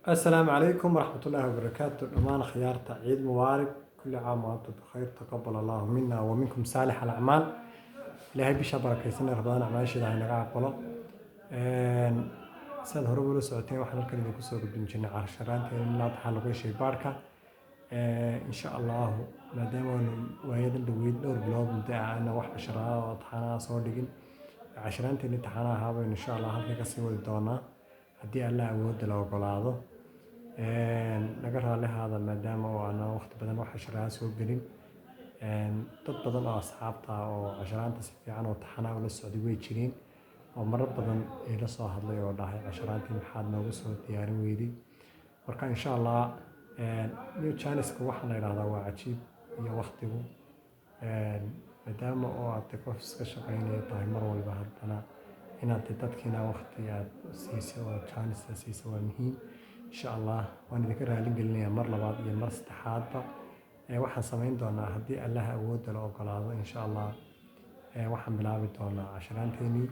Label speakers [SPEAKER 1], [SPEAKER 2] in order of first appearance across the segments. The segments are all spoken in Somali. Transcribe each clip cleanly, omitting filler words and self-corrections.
[SPEAKER 1] السلام عليكم ورحمة الله وبركاته. أمان خيارة عيد مبارك، كل عام وأنتم بخير. تقبل الله منا ومنكم صالح الأعمال. إلهي بشا بركيسنا رمضان أعماشي إلهي نقع قلو. سيد هروب سعودين وحنا الكلمة كسو قدام جنة عشرات إن لا تحلقوا شيء باركة. إن شاء الله ما دام ويد الدويد دور بلاد متاع أنا واحد عشرة وطحنا صادقين عشرات اللي طحنا هذا إن شاء الله هذا كسي ودونا هدي الله أود لو قلاده. laga raali ahaada maadaama oo aan waqti badan wax casharada soo gelin dad badan oo asxaabta oo casharaanta si fiican oo taxanaa ula socday way jireen oo marar badan ay la soo hadlay oo dhahay casharaantii maxaad noogu soo diyaarin weyday. marka insha Allah new channelska waxaa la yiraahdaa waa cajiib iyo waqtigu maadaama oo aad qof iska shaqeynaya tahay mar walba haddana inaad dadkiina waqti aad siiso oo channelska siiso waa muhiim. إن شاء الله وأنا ذكر هالجلني مرة بعض مرة استحاضة واحد سمين دونا هدي الله أود لو قلاده إن شاء الله واحد بلعب دونا عشرين تاني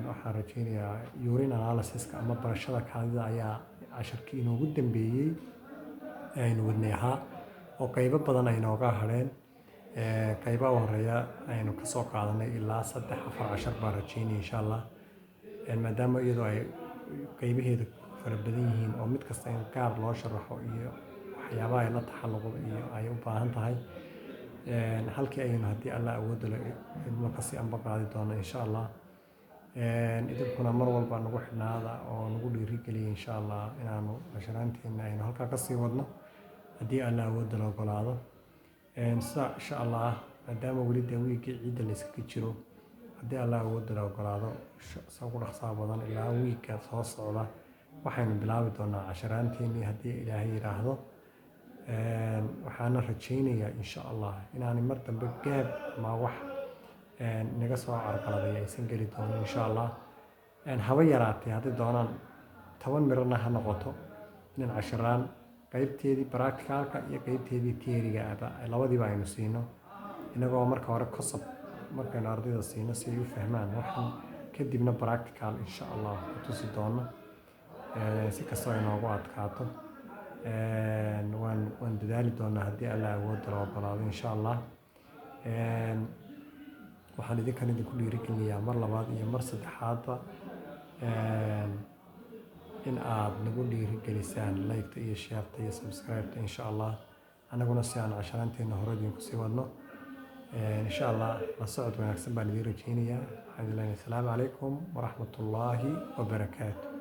[SPEAKER 1] واحد رجيني يورينا على سيسك أما برشلك هذا يا عشر كيلو قدام بيجي نودنيها وكيف بدنا ينوقع هرين كيف وريا كسوق عادنا إلا صدق حفر عشر برجيني إن شاء الله المدام يدو كيف هي farabadanyihiin oo mid kasta in gaar loo sharaxo iyo waxyaabaha ay la taxalluqdo iyo ay u baahan tahay halkii aynu hadii Allah awood leh ilmo kasi amba qaadi doono insha Allah idinkuna mar walba nagu xidhnaada oo nagu dhiirigeliya insha Allah inaanu casharaanteena aynu halka ka sii wadno hadii Allah awood leh ogolaado insha Allah maadaama wali wiigii ciid la iska jiro hadii Allah awood leh ogolaado sagu dhaqsaa badan ilaa wiigga soo socda waxaynu bilaabi doonaa casharaanteennii haddii ilaahay yiraahdo waxaana rajaynayaa insha Allah inaan mar dambe gaab ma wax naga soo carqaladay aysan geli doonin insha Allah haba yaraatay haddii doonaan 10 mirna ha noqoto in casharaan qaybteedii practicalka iyo qaybteedii theory-ga labadiiba aynu siino inagoo marka hore kosab markaynu ardayda siino si ay u fahmaan waxan kadibna practical insha Allah ku tusi doono si kastoo ay noogu adkaato waan dadaali doonaa haddii Allah awood leh ogolaado insha Allah waxaan idinku dhiirigelinayaa mar labaad iyo mar saddexaadba in aad nagu dhiirigelisaan like-ta iyo share-ta iyo subscribe-ta insha Allah anaguna si aan casharaanteena hore idinku sii wadno insha Allah la socod wanaagsan baan idin rajaynayaa. Assalaamu calaykum waraxmatullaahi wabarakaatuh.